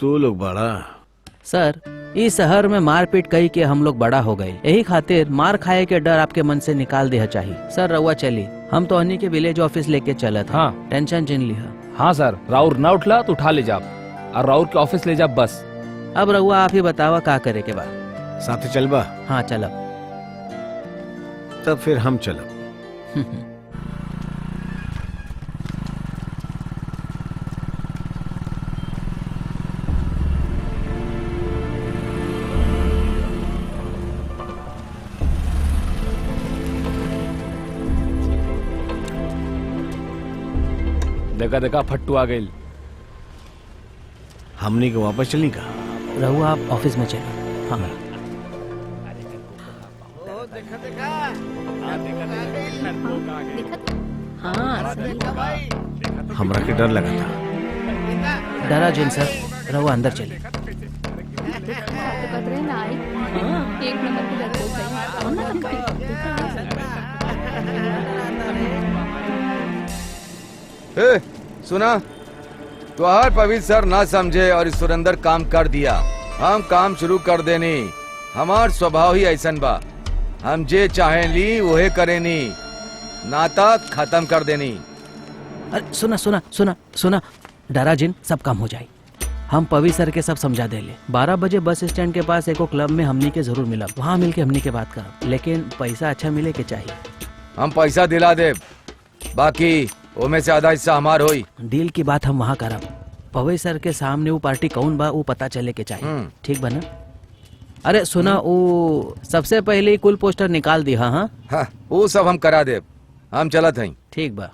तू लोग बड़ा सर, इस शहर में मारपीट कही के हम लोग बड़ा हो गए, यही खातिर मार खाए के डर आपके मन से निकाल देना चाहिए। सर रउआ चली, हम तो अन्नी के विलेज ऑफिस लेके चला था। हाँ। टेंशन जिन लिया। हाँ सर, राउर ना उठला तो उठा ले जाब और राउर के ऑफिस ले जाब बस। अब रउआ आप ही बतावा का करे के बाद। साथे चलबा? हाँ चलब। तब फिर हम चलब। देखा देखा फट्टू आ गई। हमने को वापस चलनी का? रहुआ आप ऑफिस में चलिए। हाँ हमरा के डर लगा था। डरा जिन सर, रहुआ अंदर चलिए। एक नंबर की लड़कों सुना, तुहार पवित्र सर ना समझे और इस सुरेंदर काम कर दिया। हम काम शुरू कर देनी, हमार स्वभाव ही ऐसन बा। हम जे चाहे ली वहे करेनी, नाता खत्म कर देनी। अरे सुना सुना सुना सुना, डरा जिन, सब काम हो जाए। हम पवी सर के सब समझा दे ले। 12 बजे बस स्टैंड के पास एको क्लब में हमनी के जरूर मिलब, वहाँ मिल के हमनी के बात करब, लेकिन पैसा अच्छा मिले के चाहिए। हम पैसा दिला दे, बाकी ओमे से आधा हिस्सा हमार होई। डील की बात हम वहाँ करब। पवी सर के सामने वो पार्टी कौन बा वो पता चले के चाहिए, ठीक बा ना? अरे सुना, वो सबसे पहले कुल पोस्टर निकाल दी। हाँ हाँ, वो सब हम करा दे। हम चलत हई। ठीक बा।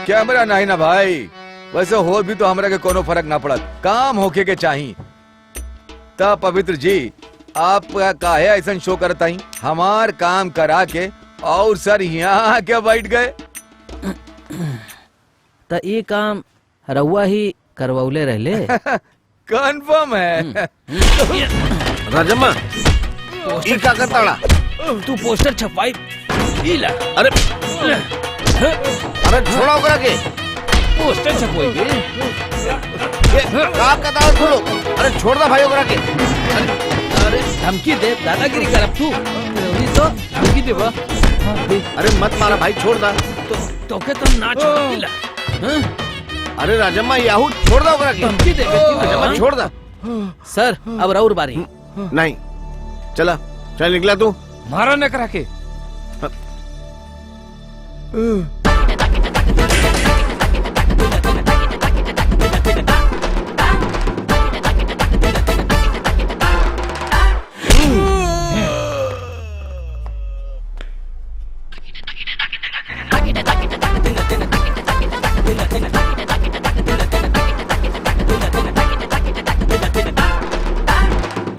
कैमरा नहीं ना भाई, वैसे हो भी तो हमरा के कोनो फर्क ना पड़त, काम होके के चाहिए। तब पवित्र जी, आप काहे ऐसा शो करता ही? हमार काम करा के और सर यहाँ क्या बैठ गए? तो ये काम रउआ ही करवौले रहले। कंफर्म है। राजम्मा, ये क्या करता रहा? तू पोस्टर छपवाई ला। अरे अरे छोड़ा करा के पोस्टर छपवाई काम का दाव छोड़ो। अरे छोड़ दा भाइयों करा के। अरे धमकी दे, दादागिरी करब तू तो धमकी देबा। अरे मत मारा भाई, छोड़ दा। तोके तो ना छोड़िला। अरे राजम्मा, याहू छोड़ दा करा के। धमकी दे राजम्मा छोड़ दा। सर अब राउर बारी। नहीं, चला चल निकला तू। मारा न करा के।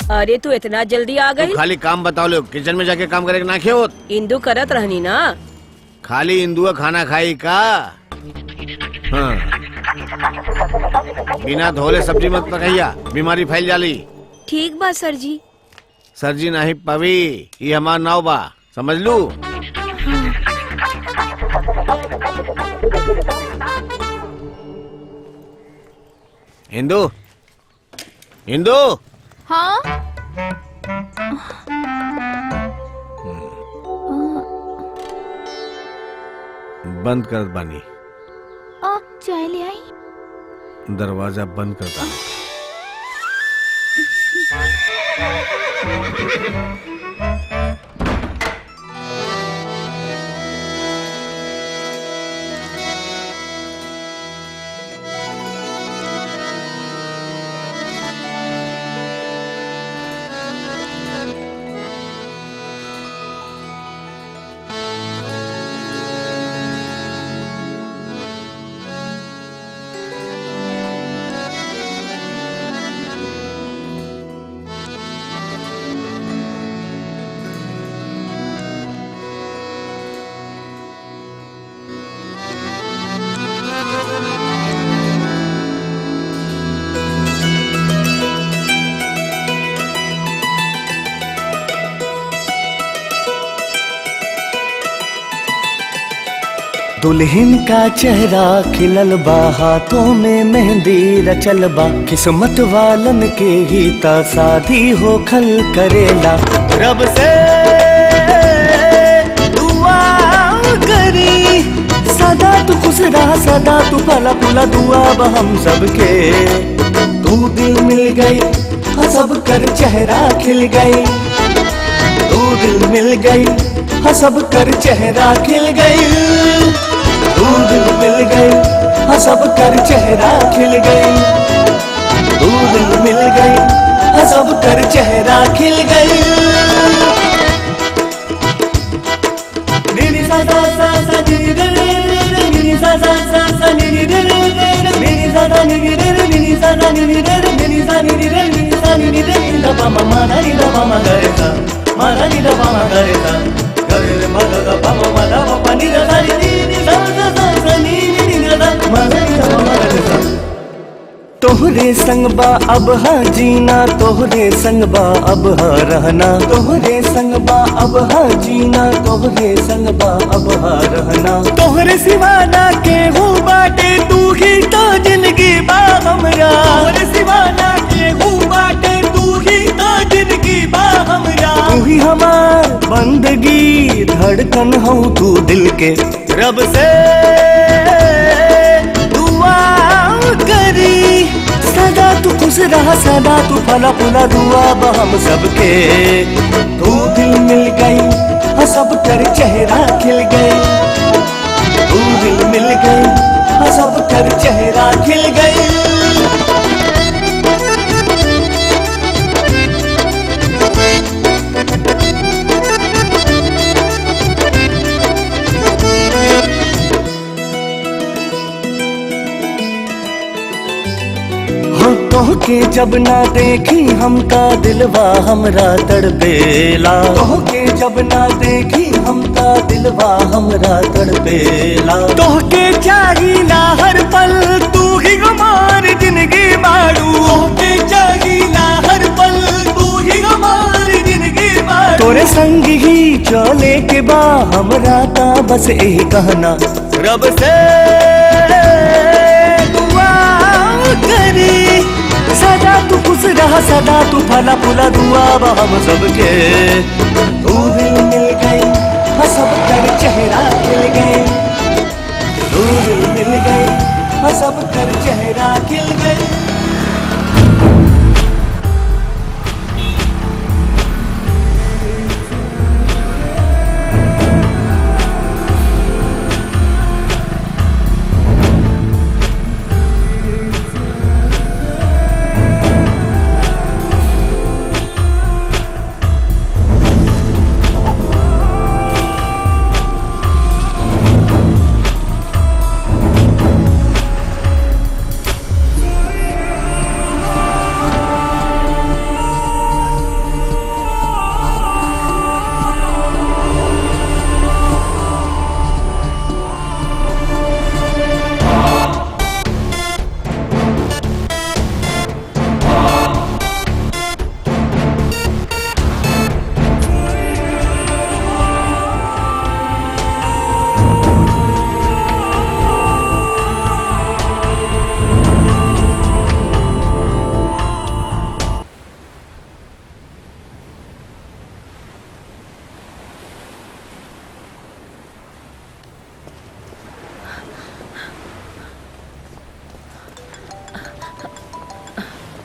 अरे तू इतना जल्दी आ गई? खाली काम बताओ लो, किचन में जाके काम करे ना खेत। इंदू करत रहनी ना। खाली इंदुआ खाना खाई का? हाँ। बिना धोले सब्जी मत पकाइया, बीमारी फैल जाली। ठीक बा सर जी। सर जी नहीं पवी, ये हमार नाव बा, समझ लू। इंदु, इंदु। हाँ? बंद कर बानी। चाय ले आई। दरवाजा बंद कर बानी। दुल्हन का चेहरा खिलल बा, हाथों में मेहंदी रचल बा, किस्मत वालन के ही ता शादी हो खल करेला। रब से दुआ करी सदा तू खुश रह, सदा तू फला फूला, दुआ बा हम सबके। तू दिल मिल गई हाँ सब कर चेहरा खिल गई, तू दिल मिल गई हाँ सब कर चेहरा खिल गई, तू दिल मिल गई हाँ सब कर चेहरा खिल गई, तू दिल मिल गई हाँ सब कर चेहरा खिल गई। नी सा सा सा सा नी रे रे रे, नी सा सा सा सा नी रे रे रे, नी सा सा नी रे रे, नी सा सा नी रे रे, नी सा नी रे, नी सा नी रे, नी दा पा मा दा नी दा पा मा गा रे सा, मा दा नी दा पा मा गा रे सा, गा रे रे मा दा दा पा मा दा पा नी दा सा नी नी सा सा सा सा नी नी नी दा मा दा नी दा पा मा गा रे सा। तोहरे संग बा अब हाँ जीना, तोहरे संग बा अब हाँ रहना, तोहरे संग बा अब हाँ जीना, तोहरे संग बा अब हाँ रहना। तोहरे सिवा ना केहू बाटे, तू ही तो जिंदगी बा हमरा, तोहरे सिवा ना केहू बाटे, तू ही तो जिंदगी बा हमरा। तू ही हमार बंदगी धड़कन हो तू दिल के, रब से दुआ करी सदा तू खुश रहा, सदा तू फला फूला, दुआ बा हम सबके। तू दिल मिल गई हाँ सब कर चेहरा खिल गई, तू दिल मिल गई हाँ सब कर चेहरा खिल गई। तोहके जब ना देखी हमका दिलवा हमरा तड़पेला, तोहके जब ना देखी हमका दिलवा हमरा तड़पेला। तोहके चाहिला हर पल, तू ही हमारी जिंदगी मारू, तोहके चाहिला हर पल, तू ही हमारी जिंदगी मारू। तोरे संग ही चले के बा हमरा ता बस यही कहना, रब से दुआ करी सदा तू खुश रहा, सदा तू फला फूला, दुआ बा हम सबके। तू दिल मिल गई हाँ सब कर चेहरा खिल गए, तू दिल मिल गई हाँ सब कर चेहरा खिल गए।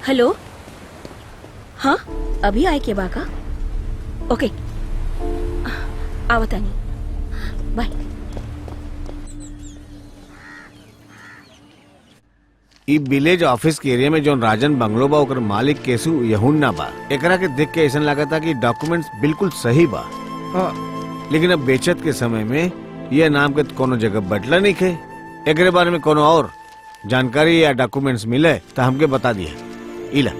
हेलो, हाँ अभी आए के बाका, ओके आवता नहीं, बाय। ई विलेज ऑफिस के एरिया में जोन राजन बंगलो बा ओकर मालिक केसु यहुन्ना बा। एकरा के देख के ऐसा लगा था कि डॉक्यूमेंट्स बिल्कुल सही बा, लेकिन अब बेचत के समय में यह नाम के कोनो जगह बदला नहीं खे। एकरे बारे में कोनो और जानकारी या डॉक्यूमेंट्स मिले तो हमके बता दिए। इला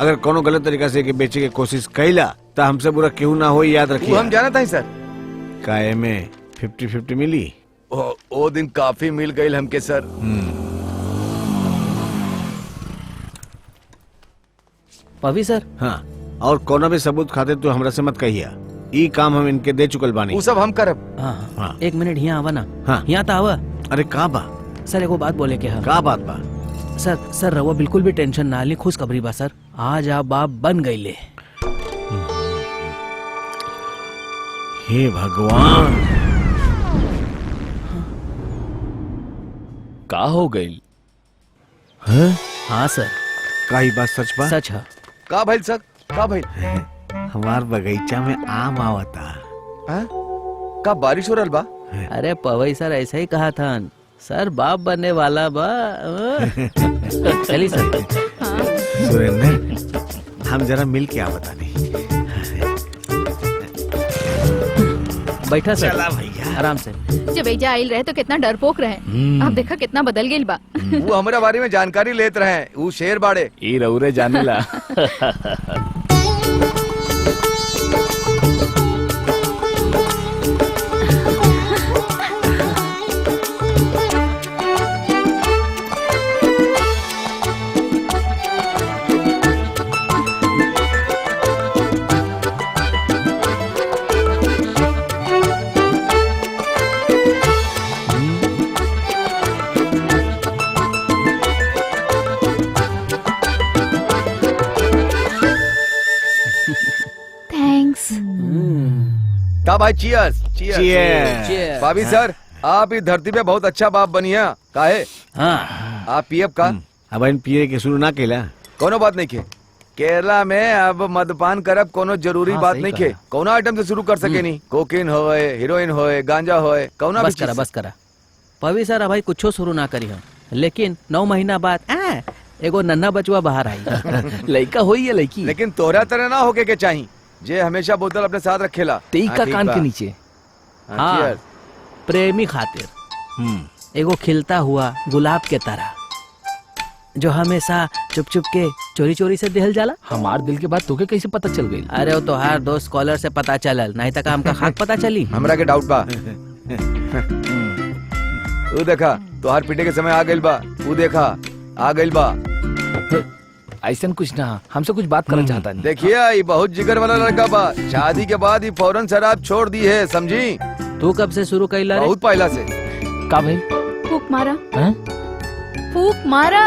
अगर कोनो गलत तरीका से के बेचे के कोशिश कैला तो हमसे बुरा क्यों ना हो, याद रखिए। हम जाना था सर, काहे में 50-50 मिली। ओ दिन काफी मिल गई हमके सर। पवी सर। हाँ, और कोनो भी सबूत खाते तो हमरा से मत कहिया। ई काम हम इनके दे चुकल बानी। वो सब हम करब। हाँ हाँ। हाँ एक मिनट यहाँ आवा ना। हाँ। यहाँ तो आवा। अरे का बा सर एगो बात बोले के हम। का बात बा? सर रवा बिल्कुल भी टेंशन ना ली, खुशखबरी बा सर, आज आप बाप बन गईले। हे भगवान, का हो गई? हाँ सर का ई बात सच बा? सच है। का भइल सर? का भइल? हमार बगीचा में आम आवता। हाँ? का बारिश हो रहल बा? अरे पवई सर ऐसा ही कहा था सर, बाप बनने वाला बा। चलिए सर। सुरेंद्र, हम जरा मिल के आवता नहीं। बैठा सर। चला भैया। आराम से। जब एजा आइल रहे तो कितना डरपोक रहे, अब देखा कितना बदल गेल बा। वो हमारे बारे में जानकारी लेत रहे, वो शेर बाड़े। ई रउरे जानेला। थैंक्स। का भाई, चियर्स। Cheers। भाभी सर, आप इस धरती पे बहुत अच्छा बाप बनिया। काहे? हाँ आप पीएफ का अब इन पिए के शुरू ना केला। कोनो बात नहीं के। केरला में अब मदपान करब कोनो जरूरी हाँ, बात सही नहीं के। कोनो आइटम से शुरू कर सके नहीं। कोकीन होए, हीरोइन होए, गांजा होए, कौना भी बस करा चीज बस करा। पवी सर भाई कुछो शुरू ना करी हम, लेकिन 9 महीना बाद एगो नन्हा बचवा बाहर आई। लड़का होई या लड़की? लेकिन तोहरा तरह ना होके के चाहिए, जे हमेशा बोतल अपने साथ रखेला। तेई हाँ, का ठीक कान बा। के नीचे। हाँ, cheers। प्रेमी खातिर एगो खिलता हुआ गुलाब के तरह, जो हमेशा चुप चुप के चोरी चोरी से दिहल जाला। हमार दिल के बात तोके कैसे पता चल गई? अरे वो तो हर दोस्त स्कॉलर से पता चलल, नहीं तक हमका खाक पता चली। हमरा के डाउट बा। वो देखा तोहार पीटे के समय आ गइल बा। वो देखा आ गइल बा। ऐसा कुछ ना, हमसे कुछ बात करना चाहता नहीं। देखिए, ये बहुत जिगर वाला लड़का बा। शादी के बाद ही फौरन शराब छोड़ दी है, समझी? तू कब से शुरू कैला रे? बहुत पहला से। का भाई? फूक मारा, हैं? फूक मारा।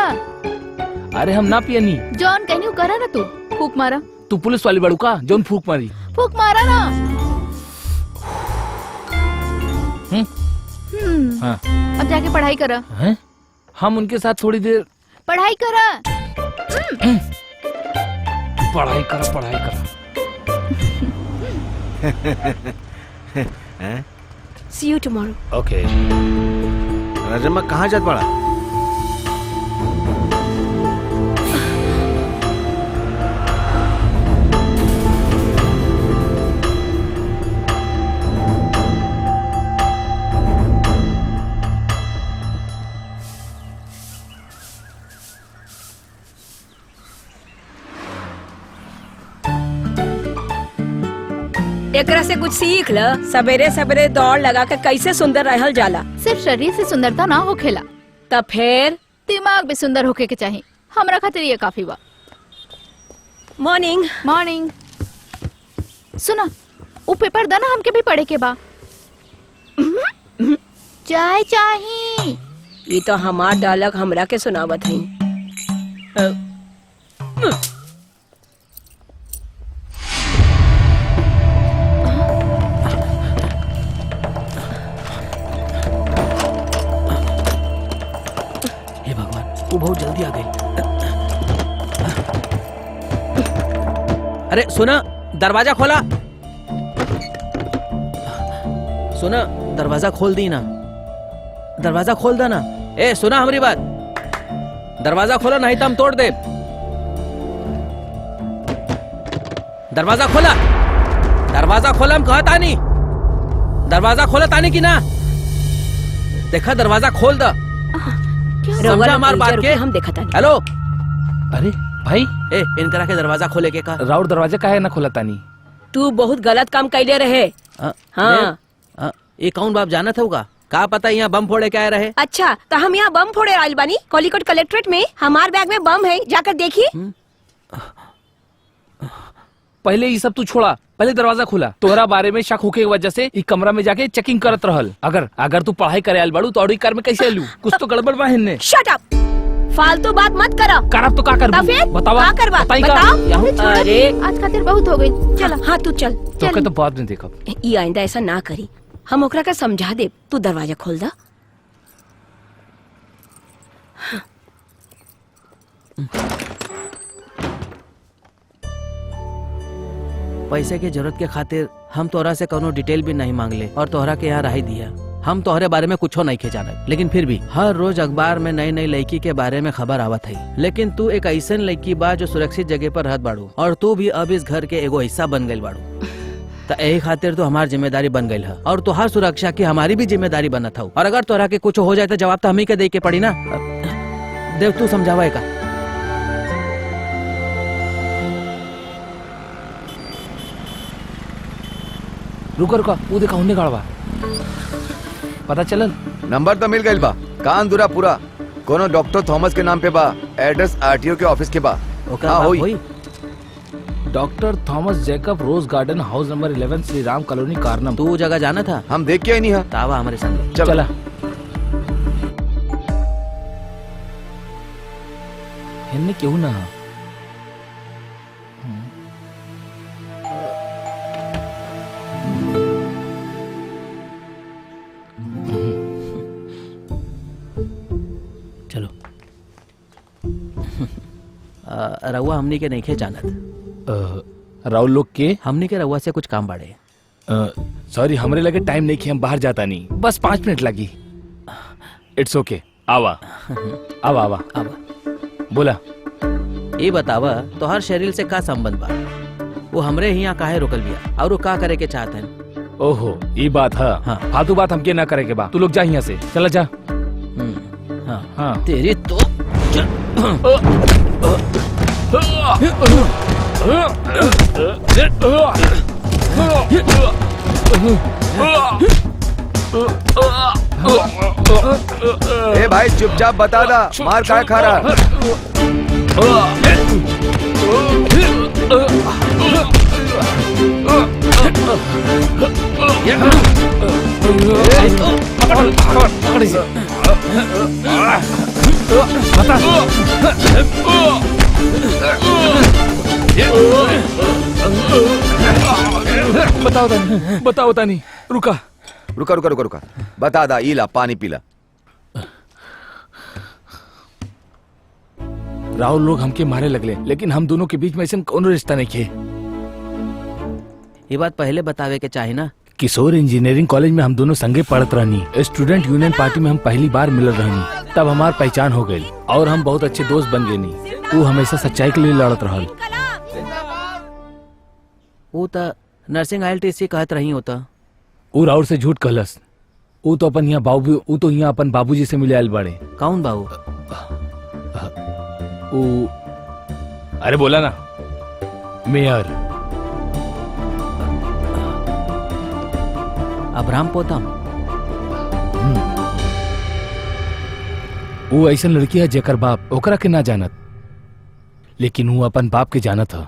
अरे हम ना पियनी। जॉन कहनी करा ना तू, फूक मारा, तू पुलिस वाली बड़ू का जौन फूक मारी? फूक मारा ना। हाँ। अब जाके पढ़ाई करा, हैं? हम उनके साथ थोड़ी देर पढ़ाई करा। पढ़ाई करा। See you tomorrow. ओके। राजम्मा कहाँ जात पड़ा? एकरा से कुछ सीख ल। सवेरे सवेरे दौड़ लगा कर कैसे सुंदर रहल जाला। सिर्फ शरीर से सुंदरता ना होखेला, तब फिर दिमाग भी सुंदर होके के चाहिए। हमरा खातिर ये काफी बा। मॉर्निंग। मॉर्निंग। सुना, वो पेपर दा ना, हमके भी पढ़े के बा। चाय चाहिए। ये तो हमार डायलॉग हमरा के सुनावत है। हे भगवान, वो बहुत जल्दी आ गई। अरे सुना, दरवाजा खोला। सुना, दरवाजा खोल दी ना। दरवाजा खोल दे ना। ए सुना हमारी बात, दरवाजा खोलो नहीं तो हम तोड़ दे। दरवाजा खोला, दरवाजा खोला, हम कहा तानी। दरवाजा खोला तानी की ना। देखा, दरवाजा खोल दो। समझा हमार बात के? हम देखा था। हेलो। अरे भाई, ए इनकरा के दरवाजा खोले के का? राउर दरवाजा काहे ना खोला तानी? तू बहुत गलत काम कैले रहे। हाँ। ये कौन बाप जानत होगा? का पता यहाँ बम फोड़े के आए रहे। अच्छा, तो हम यहाँ बम फोड़े आइल बानी। कोलिकोट कलेक्ट्रेट में हमार बैग में बम है, जाकर देखिए। पहले ये सब तू छोड़ा, पहले दरवाजा खुला। तोहरा बारे में शक होके की वजह से ई कमरा में जाके चेकिंग करत रहल। अगर तू पढ़ाई करे आयल बाड़ू तो ऑडी कार में कैसे आलू? कुछ तो गड़बड़ बा हिन्ने। शट अप, फालतू बात मत करो। करब तो का करबू? तो फिर बतावा, का करबा? बताई का? बताओ। यहाँ- अरे आज खातिर बहुत हो गई, चलो। हाँ तू चल। तो के तो बाद में देखब। ई आइंदा ऐसा ना करी, हम ओकरा का समझा दे। तू दरवाजा खोल दा। पैसे की जरूरत के खातिर हम तोहरा से कोनो डिटेल भी नहीं मांगले और तोहरा के यहाँ रही दिया। हम तोहरे बारे में कुछो नहीं जानत, लेकिन फिर भी हर रोज अखबार में नई नई लड़की के बारे में खबर आवत है। लेकिन तू एक ऐसन लड़की बा जो सुरक्षित जगह पर रहत बाड़ू और तू भी अब इस घर के एगो हिस्सा बन गई बाड़ू। तो यही खातिर तो हमारी जिम्मेदारी बन गई है और तुहार सुरक्षा की हमारी भी जिम्मेदारी बनत हो। और अगर तोहरा के कुछ हो जाए तो जवाब तो हम ही के दे के पड़ी ना। देव तू समझावा का। रुका वो देखा उन्हें गाड़वा पता चलल। नंबर तो मिल गई बा, कान दुरा पूरा। कोनो डॉक्टर थॉमस के नाम पे बा, एड्रेस आरटीओ के ऑफिस के बा। ओकर हाँ, बात होई। होई। Doctor Thomas Jacob, rose garden, house number 11, Shri Ram colony, Karanam. तू वो जगह जाना था? हम देख के ही नहीं है। तावा हमारे संग। चला। हिन्ने क्यों ना? चलो। रउआ हमनी के नहीं जानत। राहुल लोग के हमनी के रउआ से कुछ काम बाड़े। सॉरी, हमरे लगे टाइम नहीं कि हम बाहर जाता नहीं, बस 5 मिनट लगी। इट्स ओके, आवा आवा आवा अब बोला। ये बतावा तो हर शरीर से का संबंध बा? वो हमरे यहाँ काहे रुकल बिया और वो का करे के चाहते हैं? ओहो, ये बात है। हाँ। फालतू बात हमके ना करे के बा। तू लोग जा यहाँ से, चला जा। हाँ हाँ। तेरी तो ए भाई चुपचाप बता दा, मार काय खा रहा? बताओ तानी। रुका रुका रुका रुका रुका, बता दा। इला पानी पीला। राहुल लोग हमके मारे लगले, लेकिन हम दोनों के बीच में ऐसा कौन रिश्ता नहीं खे। ये बात पहले बतावे के चाहे ना। किशोर इंजीनियरिंग कॉलेज में हम दोनों संगे पढ़त रहनी। स्टूडेंट यूनियन पार्टी में हम पहली बार मिलल रहनी, तब हमार पहचान हो गई और हम बहुत अच्छे दोस्त बन गए नी। वो हमेशा सच्चाई के लिए लड़त रहल। वो तो नर्सिंग ILTC कहत रही होता। वो राहुल से झूठ कहलस। वो तो अपन यहाँ अपन बाबूजी से मिले आयल बाड़े। कौन बाबू? वो अरे बोला ना, मेयर अब्राहम पोतम। वो ऐसा लड़की है जेकर बाप ओकरा के ना जानत, लेकिन वो अपन बाप के जानत है।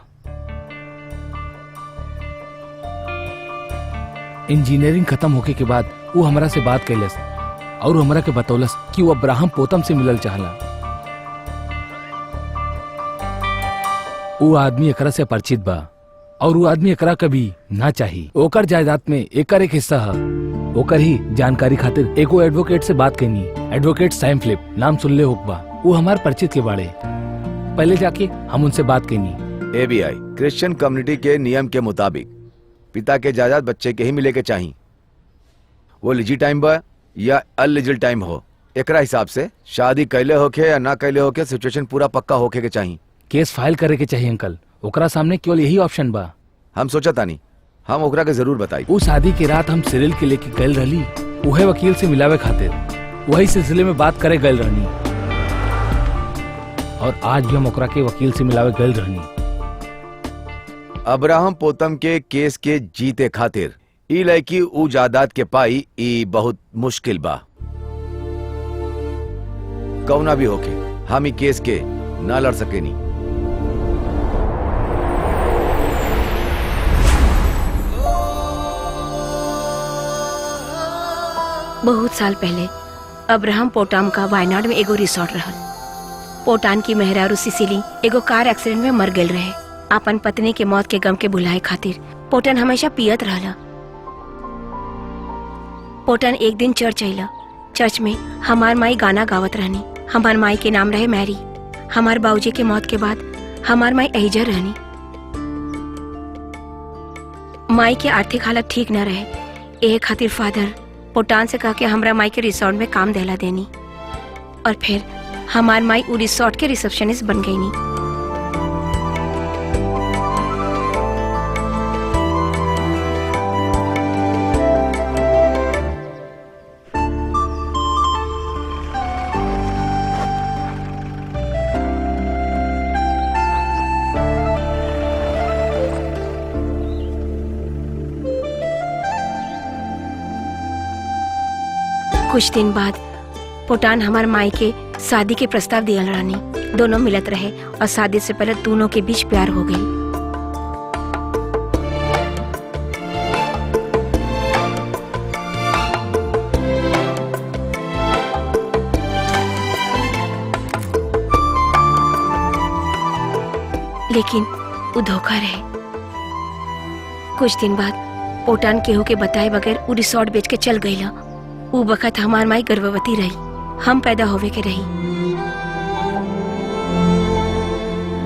इंजीनियरिंग खत्म होके के बाद वो हमरा से बात कैलस और हमरा के बतौलस कि वो अब्राहम पोतम से मिलल चाहला। वो आदमी एकरा से परिचित बा और वो आदमी एकरा कभी ना चाही। ओकर जायदाद में एकर एक हिस्सा है। ओकर ही जानकारी खातिर एगो एडवोकेट से बात करनी। एडवोकेट सैम फिलिप, नाम सुन ले होकबा। वो हमार परिचित के बाड़े। पहले जाके हम उनसे बात करनी। ABI क्रिश्चियन कम्युनिटी के नियम के मुताबिक पिता के जायदाद बच्चे के ही मिले के चाहिए। वो लिजी टाइम बा या अनलिजिल टाइम हो, एकरा हिसाब से शादी कैले होके या ना कैले होके सिचुएशन पूरा पक्का होके के चाहिए। केस फाइल करे के चाहिए अंकल। ओकरा सामने केवल यही ऑप्शन बा। हम सोचा तानी, हम ओकरा के जरूर बताई। उस शादी की रात हम सिरिल के लेके गए रहली, उहे वकील से मिलावे खातिर। वही सिलसिले में बात करे गए रहनी और आज भी हम ओकरा के वकील से मिलावे गए रहनी। अब्राहम पोतम के केस के जीते खातिर ई लड़की ऊ जायदाद के पाई ई बहुत मुश्किल बा। कौना भी होके हम ई केस के ना लड़ सकेनी। बहुत साल पहले अब्राहम पोटाम का वायनाड में एगो रिसोर्ट रहल। पोटान की मेहरारू सिसिली एगो कार एक्सीडेंट में मर गेल रहे। अपन पत्नी के मौत के गम के भुलाए खातिर पोटन हमेशा पियत रहला। पोटन एक दिन चर्च अइला। चर्च में हमार माई गाना गावत रहनी। हमार माई के नाम रहे मैरी। हमार बाबूजी के मौत के बाद हमार माई एहिजा रहनी। माई के आर्थिक हालत ठीक न रहे, एहे खातिर फादर पोटान से कह के हमरा माई के रिसोर्ट में काम देला देनी। और फिर हमार माई उ रिसोर्ट के रिसेप्शनिस्ट बन गई नी। कुछ दिन बाद पोटान हमार माई के शादी के प्रस्ताव दियल रहनी। दोनों मिलत रहे और शादी से पहले दोनों के बीच प्यार हो गई। लेकिन वो धोखा रहे। कुछ दिन बाद पोटान केहू के बताए बगैर वो रिसोर्ट बेच के चल गईला। उ वक्त हमार माई गर्भवती रही। हम पैदा होवे के रही।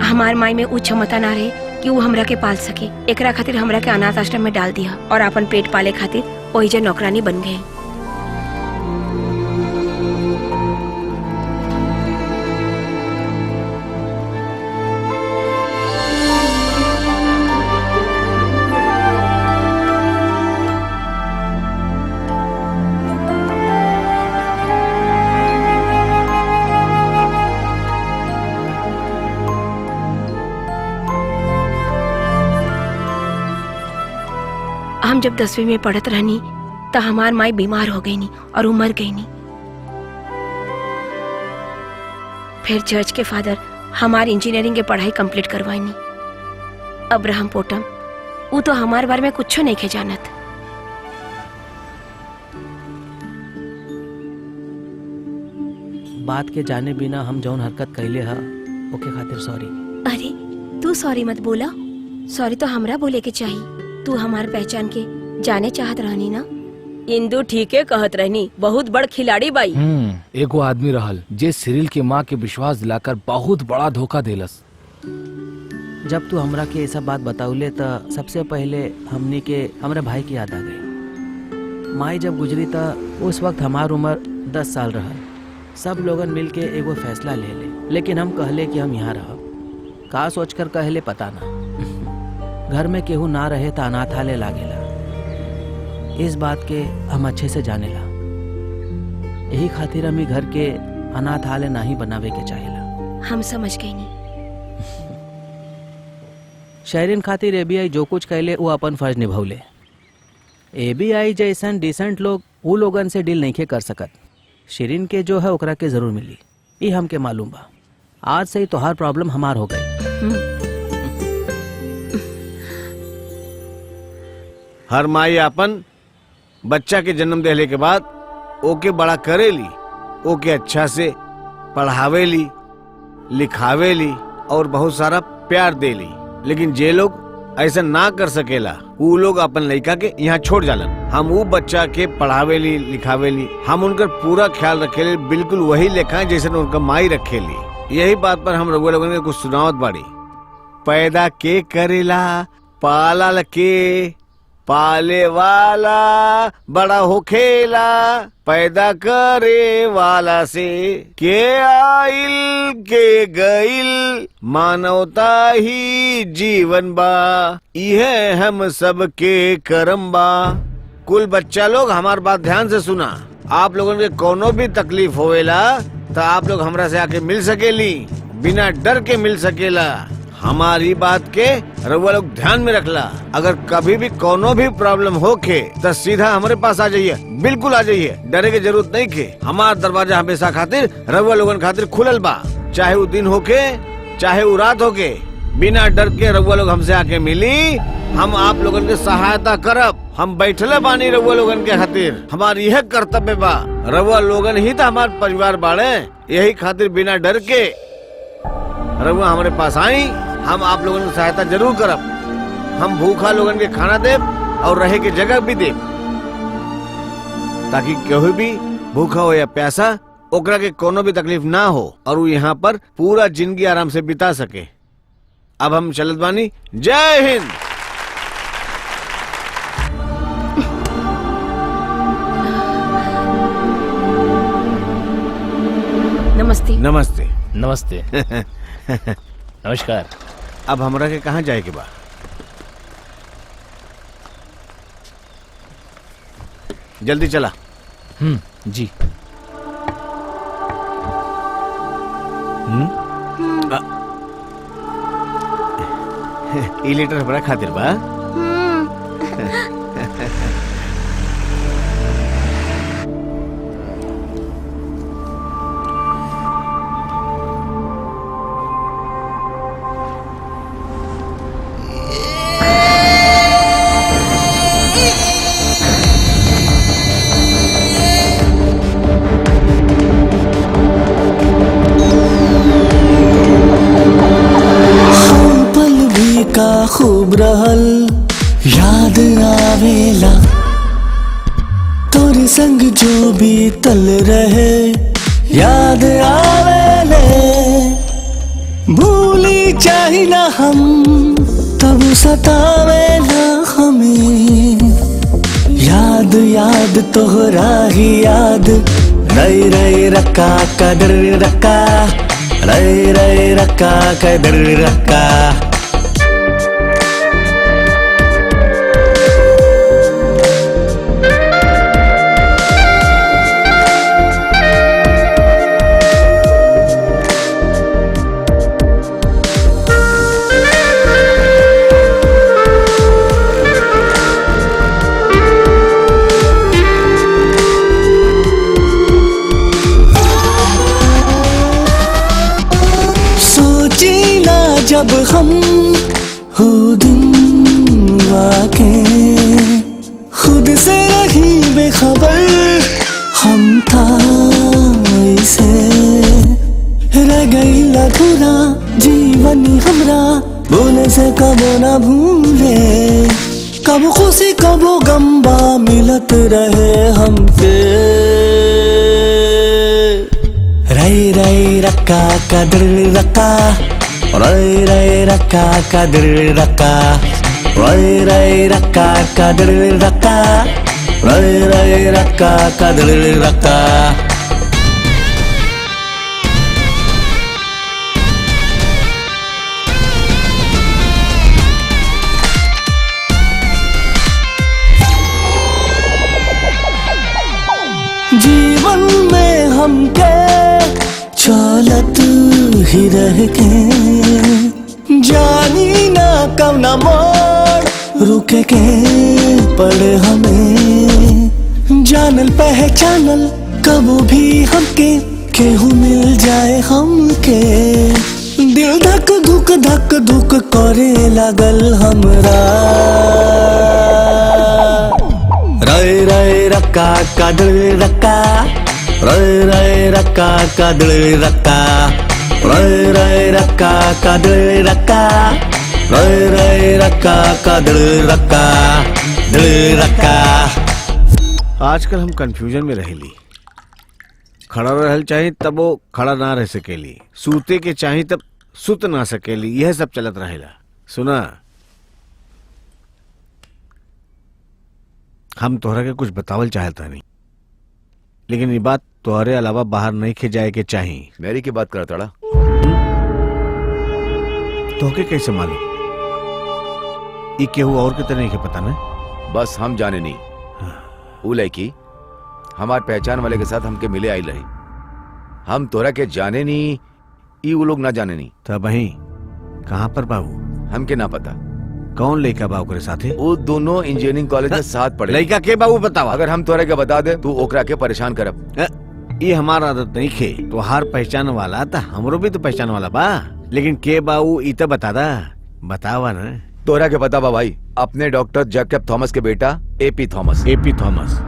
हमार माई में उ क्षमता ना रहे कि वो हमरा के पाल सके। एकरा खातिर हमरा के अनाथ आश्रम में डाल दिया और अपन पेट पाले खातिर ओहिजा नौकरानी बन गए। हम जब 10वीं में पढ़त रहनी तो हमार माई बीमार हो गई नी और वो मर गई नी। फिर चर्च के फादर हमार इंजीनियरिंग के पढ़ाई कंप्लीट करवाई नी। अब्राहम पोटम वो तो हमार बारे में कुछ नहीं के जानत। बात के जाने बिना हम जौन हरकत कैले हा ओके खातिर सॉरी। अरे तू सॉरी मत बोला। सॉरी तो हमरा बोले के चाहिए। तू हमार पहचान के जाने चाहत रहनी ना। इंदू ठीके कहत रहनी, बहुत बड़ खिलाड़ी बाई। एगो आदमी रहल जे सिरिल के माँ के विश्वास दिलाकर बहुत बड़ा धोखा देलस। जब तू हमरा के ऐसा बात बताउले त सबसे पहले हमनी के हमरे भाई की याद आ गई। माई जब गुजरी त उस वक्त हमार उम्र 10 साल रहल। सब लोगन मिल के एगो फैसला ले ले, लेकिन हम कहले कि हम यहाँ रहब। का सोचकर कहले पता ना। घर में केहू ना रहे तो अनाथालय लागेला। इस बात के हम अच्छे से जानेला। यही खातिर हमें घर के अनाथालय नहीं बनावे के चाहेला। हम समझ गई नी। शहरीन खातिर एबीआई जो कुछ कहले वो अपन फर्ज निभौले। एबीआई जैसन डिसेंट लोग वो लोगन से डील नहीं कर सकत। शिरीन के जो है ओकरा के जरूर मिली, ये हमके मालूम बा। आज से ही तोहार प्रॉब्लम हमार हो गई। हर माई अपन बच्चा के जन्म देने के बाद ओके बड़ा करेली, ओके अच्छा से पढ़ावेली, लिखावेली और बहुत सारा प्यार देली। लेकिन जे लोग ऐसा ना कर सकेला वो लोग अपन लड़का के यहाँ छोड़ जालन। हम वो बच्चा के पढ़ावेली, लिखावेली, हम उनका पूरा ख्याल रखेली, बिल्कुल वही लेखा जैसे उनका माई रखेली। यही बात पर हम रघुआ लोगन के कुछ सुनावत बाड़ी। पैदा के करेला, पाला के पाले वाला, बड़ा होखेला पैदा करे वाला से। के आइल के गइल मानवता ही जीवन बा, यह हम सब के करम बा। कुल बच्चा लोग हमार बात ध्यान से सुना। आप लोगों के कोनो भी तकलीफ होवेला तो आप लोग हमरा से आके मिल सकेली, बिना डर के मिल सकेला। हमारी बात के रउआ लोग ध्यान में रखला। अगर कभी भी कोनो भी प्रॉब्लम होके तो सीधा हमारे पास आ जाइए, बिल्कुल आ जाइए, डरे की जरूरत नहीं के। हमारा दरवाजा हमेशा खातिर रउआ लोगन खातिर खुलल बा। चाहे वो दिन होके चाहे वो रात होके, बिना डर के रउआ लोग हमसे आके मिली हम आप लोगन के सहायता करब। हम बैठले बानी रउआ लोगन के खातिर। हमारी यह कर्तव्य बा। रउआ लोगन ही तो हमार परिवार बाड़े। यही खातिर बिना डर के रउआ हमारे पास आई। हम आप लोगन की सहायता जरूर करब। हम भूखा लोगन के खाना देब और रहे के जगह भी देब, ताकि केहू भी भूखा हो या प्यासा ओकरा के कोनो भी तकलीफ ना हो और वो यहाँ पर पूरा जिंदगी आराम से बिता सके। अब हम चलत बानी। जय हिंद। नमस्ते। नमस्ते। नमस्ते। नमस्कार। अब हमरा के कहाँ जाए के बा? जल्दी चला। जी। ई लेटर हमरा खातिर बा। का खूब रहल याद आवेला, तोरे संग जो भी तल रहे याद आवेले। भूली चाही ना हम तब सतावेला हमें। याद याद तोहरा ही याद, रई रई रक्का कदर रक्का, रई रई रक्का कदर रक्का। जब हम हो दिन वाके खुद से रही बेखबर, हम था ऐसे रह गई अधूरा जीवन हमरा। बोले से कबो ना भूले, कब खुशी कबो गम्बा मिलत रहे हमके। रई रई रक्का कदर रक्का, रई रई रक्का कदर रक्का, रई रई रक्का कदर रक्का, रई रई रक्का कदर रक्का। जीवन में हमके चलत ही रह के, जानी ना कब ना मोड़ रुके के पड़े हमें। जानल पहचानल कबो भी हमके केहू मिल जाए हमके। दिल धक धुक करे लागल हमरा। रई रई रक्का कदर रक्का, रई रई रक्का कदर रक्का, रई रई रक्का कदर रक्का, रई रई रक्का कदर रक्का, दिल रक्का। आजकल हम कंफ्यूजन में रहेली। खड़ा रहल चाही तब वो खड़ा ना रह सकेली, सूते के चाही तब सुत ना सकेली। यह सब चलत रहेला। सुना, हम तोहरा के कुछ बतावल चाहता नहीं, लेकिन ये बात तोहरे अलावा बाहर नहीं खे जाए के चाही। मेरी की बात करता तोहके कैसे मालूम? ये केहू और के तरह नहीं के पता ना? बस हम जाने नहीं। ऊ लड़की हमार पहचान वाले के साथ हमके मिले आई रही। हम तोरा के जाने नहीं, ई वो लोग ना जाने नहीं। तब वही कहाँ पर बाबू? हमके ना पता। कौन लड़का बाबू करे साथे? वो दोनों इंजीनियरिंग कॉलेज में साथ पढ़े। लड़का के बाबू बतावा। अगर हम तोरा के बता दे तू ओकरा के परेशान करब। ये हमारा आदत नहीं खे। तोहार पहचान वाला था, हमरो भी तो पहचान वाला बा, लेकिन के बाबू ई तो बता दा। बतावा ना। तोरा के पता बा भाई, अपने डॉक्टर जैकब थॉमस के बेटा एपी थॉमस। AP Thomas.